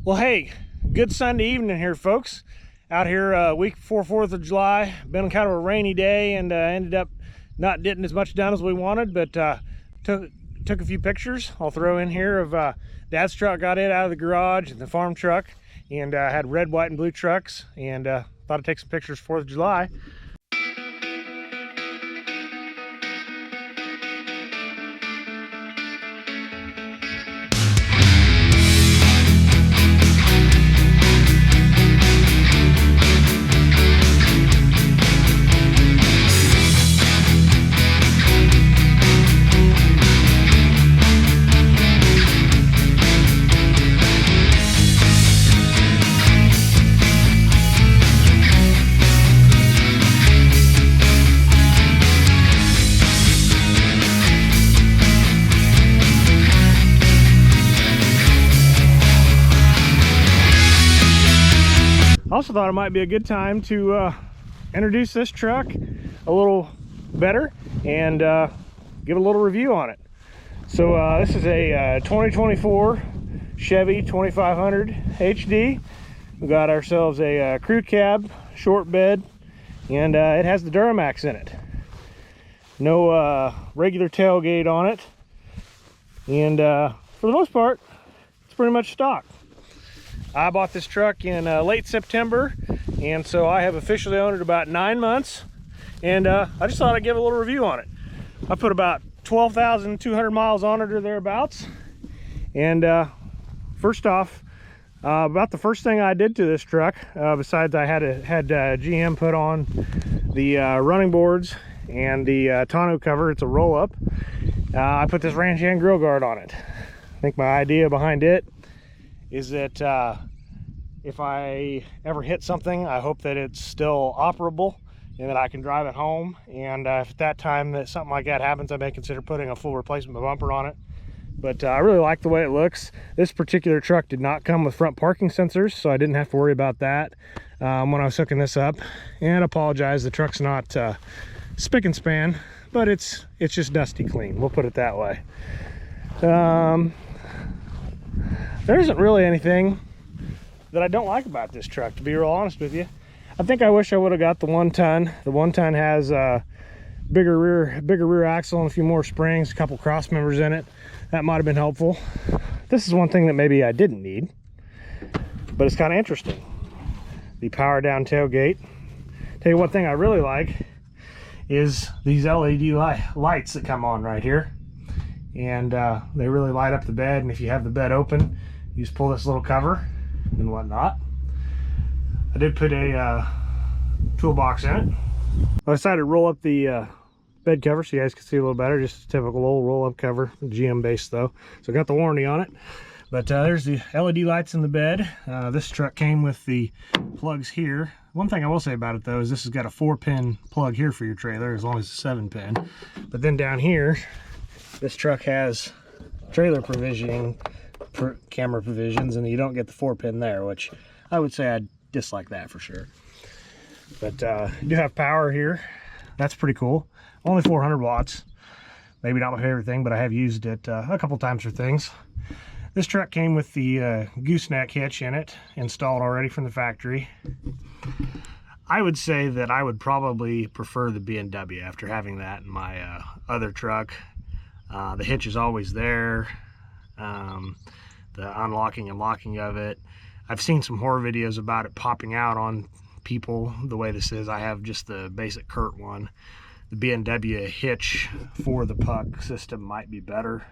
Well, hey, good Sunday evening here, folks. Out here week before 4th of July. Been kind of a rainy day and ended up not getting as much done as we wanted, but took a few pictures. I'll throw in here of Dad's truck. Got it out of the garage, and the farm truck, and had red, white, and blue trucks, and thought I'd take some pictures 4th of July. Also thought it might be a good time to introduce this truck a little better and give a little review on it. So this is a 2024 Chevy 2500HD. We got ourselves a crew cab, short bed, and it has the Duramax in it. No regular tailgate on it, and for the most part, it's pretty much stock. I bought this truck in late September, and so I have officially owned it about 9 months, and I just thought I'd give a little review on it. I put about 12,200 miles on it or thereabouts, and first off, about the first thing I did to this truck, besides I had GM put on the running boards and the tonneau cover. It's a roll-up. I put this ranch hand grill guard on it. I think my idea behind it is that if I ever hit something, I hope that it's still operable and that I can drive it home. And if at that time that something like that happens, I may consider putting a full replacement bumper on it. But I really like the way it looks. This particular truck did not come with front parking sensors, so I didn't have to worry about that when I was hooking this up. And I apologize, the truck's not spick and span, but it's just dusty clean, we'll put it that way. There isn't really anything that I don't like about this truck, to be real honest with you. I think I wish I would have got the 1 ton. The 1 ton has a bigger rear axle and a few more springs, a couple cross members in it. That might have been helpful. This is one thing that maybe I didn't need, but it's kind of interesting. The power down tailgate. Tell you one thing I really like is these LED lights that come on right here. And they really light up the bed, and if you have the bed open, you just pull this little cover and whatnot. I did put a toolbox in it. I decided to roll up the bed cover so you guys can see a little better. Just a typical old roll-up cover, GM based though. So I got the warranty on it. But there's the LED lights in the bed. This truck came with the plugs here. One thing I will say about it though is this has got a 4-pin plug here for your trailer, as long as it's a 7-pin. But then down here, this truck has trailer provisioning, camera provisions, and you don't get the 4-pin there, which I would say I'd dislike that for sure. But you do have power here. That's pretty cool. Only 400 watts. Maybe not my favorite thing, but I have used it a couple times for things. This truck came with the gooseneck hitch in it, installed already from the factory. I would say that I would probably prefer the B&W after having that in my other truck. The hitch is always there. The unlocking and locking of it. I've seen some horror videos about it popping out on people the way this is. I have just the basic Curt one. The B&W hitch for the puck system might be better,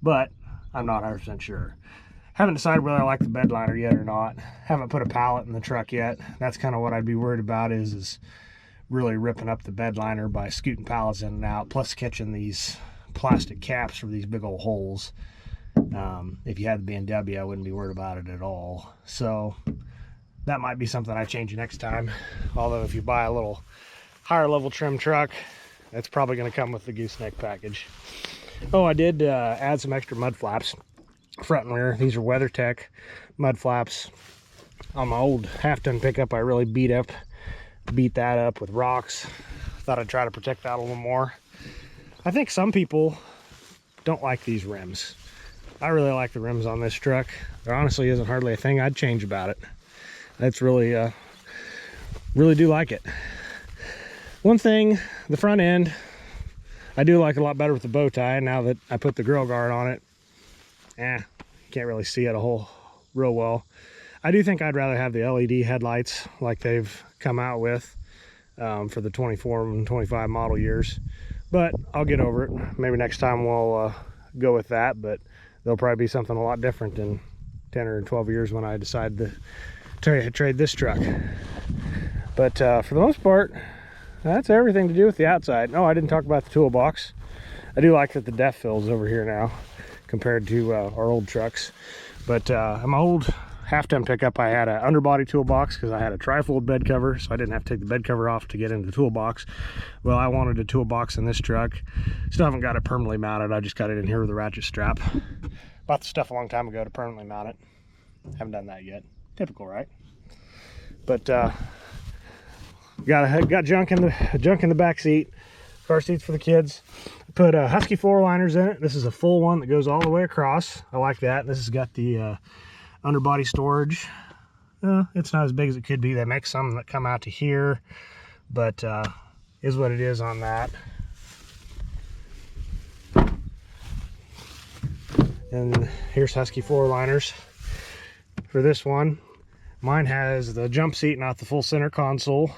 but I'm not 100% sure. Haven't decided whether I like the bed liner yet or not. Haven't put a pallet in the truck yet. That's kind of what I'd be worried about, is really ripping up the bed liner by scooting pallets in and out, plus catching these plastic caps for these big old holes. If you had the B&W, I wouldn't be worried about it at all. So that might be something I change next time. Although if you buy a little higher level trim truck, that's probably going to come with the gooseneck package. Oh, I did add some extra mud flaps, front and rear. These are WeatherTech mud flaps. On my old half-ton pickup, I really beat that up with rocks. Thought I'd try to protect that a little more. I think some people don't like these rims. I really like the rims on this truck. There honestly isn't hardly a thing I'd change about it. That's really, really do like it. One thing, the front end, I do like a lot better with the bow tie now that I put the grill guard on it. Can't really see it real well. I do think I'd rather have the LED headlights like they've come out with for the 24 and 25 model years, but I'll get over it. Maybe next time we'll go with that, but there'll probably be something a lot different in 10 or 12 years when I decide to trade this truck. But for the most part, that's everything to do with the outside. No, I didn't talk about the toolbox. I do like that the depth fills over here now compared to our old trucks. But on my old half-ton pickup, I had an underbody toolbox because I had a tri-fold bed cover, so I didn't have to take the bed cover off to get into the toolbox. Well, I wanted a toolbox in this truck. Still haven't got it permanently mounted. I just got it in here with a ratchet strap. Bought the stuff a long time ago to permanently mount it. Haven't done that yet. Typical, right? But got junk in the back seat. Car seats for the kids. Put Husky floor liners in it. This is a full one that goes all the way across. I like that. This has got the underbody storage. It's not as big as it could be. They make some that come out to here, but is what it is on that. And here's Husky floor liners for this one. Mine has the jump seat, not the full center console.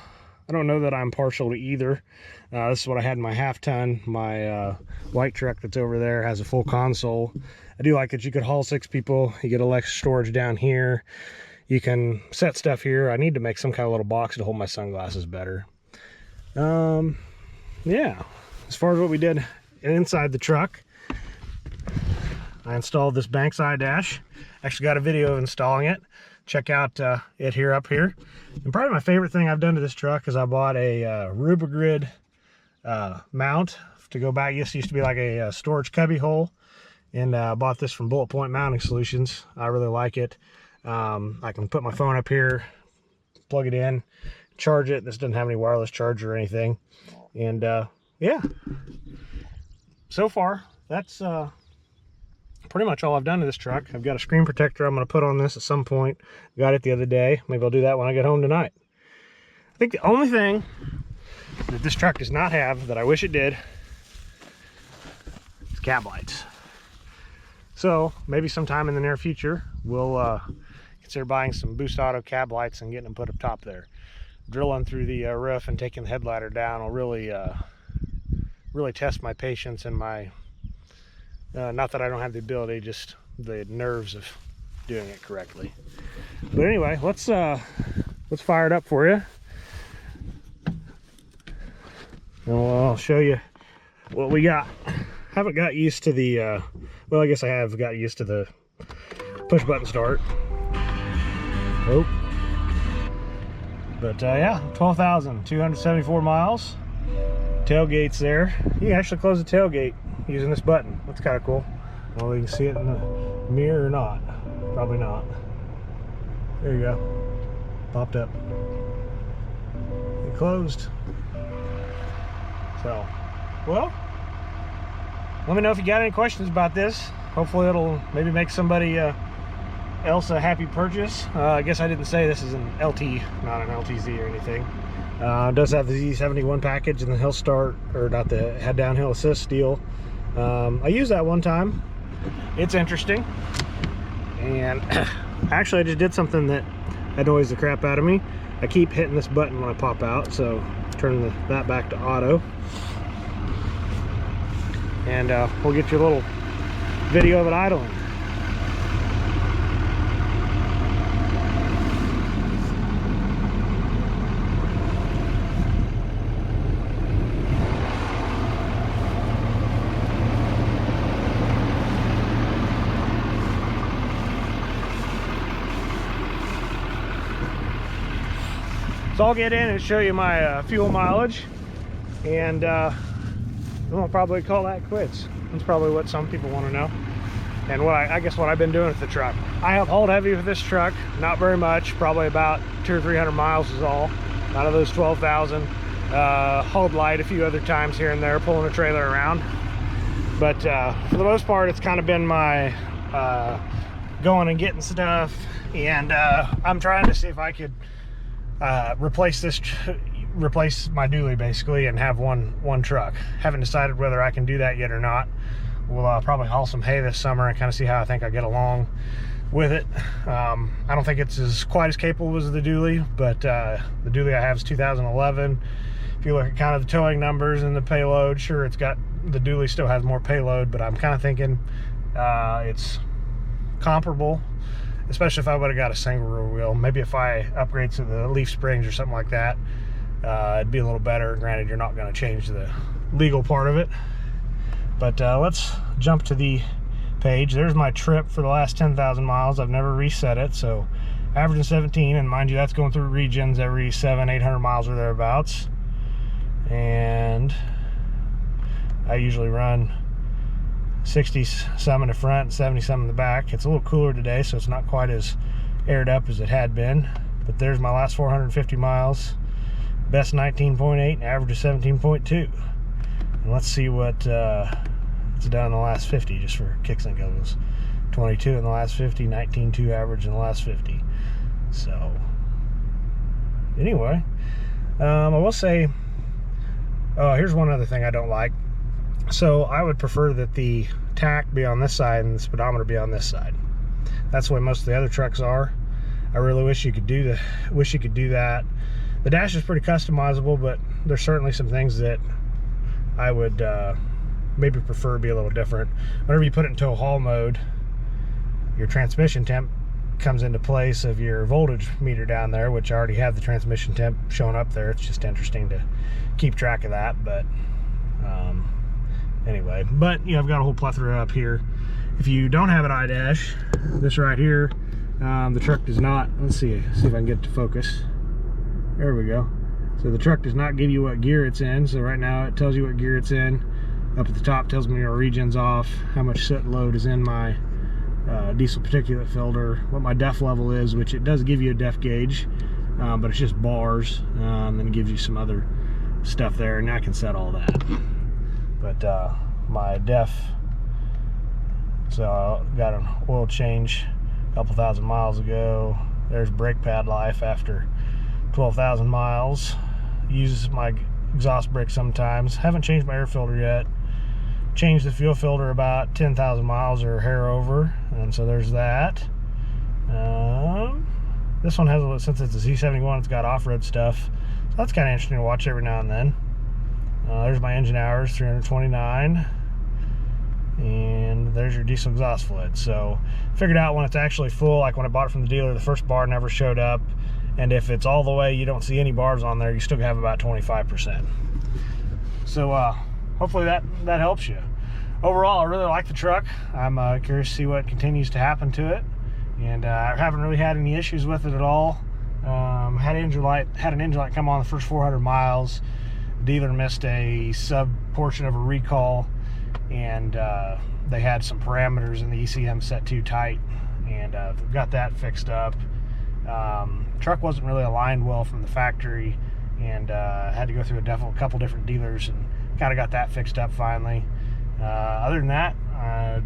I don't know that I'm partial to either. This is what I had in my half-ton. My white truck that's over there has a full console. I do like that you could haul 6 people. You get a little extra storage down here. You can set stuff here. I need to make some kind of little box to hold my sunglasses better. Yeah, as far as what we did inside the truck, I installed this bankside dash. Actually got a video of installing it. Check out it here up here. And probably my favorite thing I've done to this truck is I bought a Rubagrid mount to go back. This used to be like a storage cubby hole, and I bought this from Bullet Point Mounting Solutions. I really like it. I can put my phone up here, plug it in, charge it. This doesn't have any wireless charger or anything. And yeah, so far that's pretty much all I've done to this truck. I've got a screen protector I'm going to put on this at some point. Got it the other day. Maybe I'll do that when I get home tonight. I think the only thing that this truck does not have that I wish it did is cab lights. So maybe sometime in the near future we'll consider buying some Boost Auto cab lights and getting them put up top there. Drilling through the roof and taking the headlighter down will really test my patience and my not that I don't have the ability, just the nerves of doing it correctly. But anyway, let's fire it up for you, and I'll show you what we got. Haven't got used to the well, I guess I have got used to the push button start. Oh, but yeah, 12,274 miles. Tailgate's there. You can actually close the tailgate using this button. That's kind of cool. Well, you can see it in the mirror or not. Probably not. There you go. Popped up. It closed. So, well, let me know if you got any questions about this. Hopefully it'll maybe make somebody else a happy purchase. I guess I didn't say this is an LT, not an LTZ or anything. It does have the Z71 package and the hill start, or not the head downhill assist deal. I used that one time. It's interesting. And actually I just did something that annoys the crap out of me. I keep hitting this button when I pop out, so turn that back to auto. And we'll get you a little video of it idling. So I'll get in and show you my fuel mileage, and we'll probably call that quits. That's probably what some people want to know. And what I guess what I've been doing with the truck. I have hauled heavy with this truck, not very much, probably about 200 or 300 miles is all out of those 12,000. Hauled light a few other times here and there, pulling a trailer around. But for the most part, it's kind of been my going and getting stuff, and I'm trying to see if I could replace my dually basically and have one truck. Haven't decided whether I can do that yet or not. We'll probably haul some hay this summer and kind of see how I think I get along with it. I don't think it's quite as capable as the dually, but the dually I have is 2011. If you look at kind of the towing numbers and the payload, sure, the dually still has more payload, but I'm kind of thinking it's comparable, especially if I would have got a single rear wheel. Maybe if I upgrade to the leaf springs or something like that, it'd be a little better. Granted, you're not going to change the legal part of it. But let's jump to the page. There's my trip for the last 10,000 miles. I've never reset it, so averaging 17, and mind you, that's going through regions every 700-800 miles or thereabouts. And I usually run 60 some in the front and 70 some in the back. It's a little cooler today, so it's not quite as aired up as it had been. But there's my last 450 miles. Best 19.8 and average of 17.2. And let's see what it's done in the last 50, just for kicks and giggles. 22 in the last 50, 19.2 average in the last 50. So anyway, I will say, here's one other thing I don't like. So I would prefer that the tack be on this side and the speedometer be on this side. That's the way most of the other trucks are. I really wish you could do that. The dash is pretty customizable, but there's certainly some things that I would maybe prefer be a little different. Whenever you put it into a haul mode, your transmission temp comes into place of your voltage meter down there, which I already have the transmission temp showing up there. It's just interesting to keep track of that. But anyway, but I've got a whole plethora up here. If you don't have an iDash, this right here, the truck does not, let's see if I can get it to focus. There we go. So the truck does not give you what gear it's in. So right now it tells you what gear it's in. Up at the top tells me your region's off, how much soot load is in my diesel particulate filter, what my def level is, which it does give you a def gauge, but it's just bars, and then it gives you some other stuff there, and I can set all that. But my def, so I got an oil change a couple thousand miles ago. There's brake pad life after 12,000 miles. Use my exhaust brake sometimes. Haven't changed my air filter yet. Changed the fuel filter about 10,000 miles or hair over, and so there's that. This one has, since it's a Z71, it's got off-road stuff, so that's kind of interesting to watch every now and then. There's my engine hours, 329, and there's your diesel exhaust fluid. So figured out when it's actually full, like when I bought it from the dealer, the first bar never showed up, and if it's all the way, you don't see any bars on there, you still have about 25%. So hopefully that helps you. Overall, I really like the truck. I'm curious to see what continues to happen to it, and I haven't really had any issues with it at all. Had an engine light come on the first 400 miles. The dealer missed a sub portion of a recall, and they had some parameters in the ECM set too tight, and got that fixed up. Truck wasn't really aligned well from the factory, and had to go through a couple different dealers and kind of got that fixed up finally. Other than that,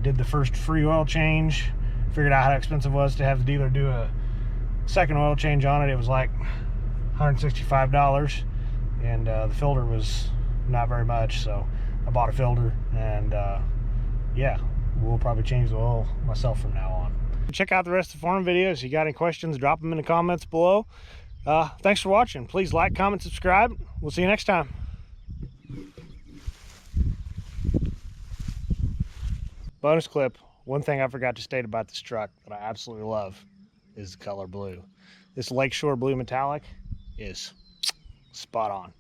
did the first free oil change. Figured out how expensive it was to have the dealer do a second oil change on it. It was like $165, and the filter was not very much, so I bought a filter, and yeah, we'll probably change the oil myself from now on. Check out the rest of the farm videos. If you got any questions, drop them in the comments below. Thanks for watching. Please like, comment, subscribe. We'll see you next time. Bonus clip. One thing I forgot to state about this truck that I absolutely love is the color blue. This Lakeshore Blue Metallic is spot on.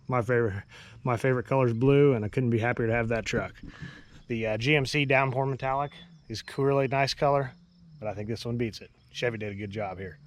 My favorite color is blue, and I couldn't be happier to have that truck. The GMC Downpour Metallic is a really nice color, but I think this one beats it. Chevy did a good job here.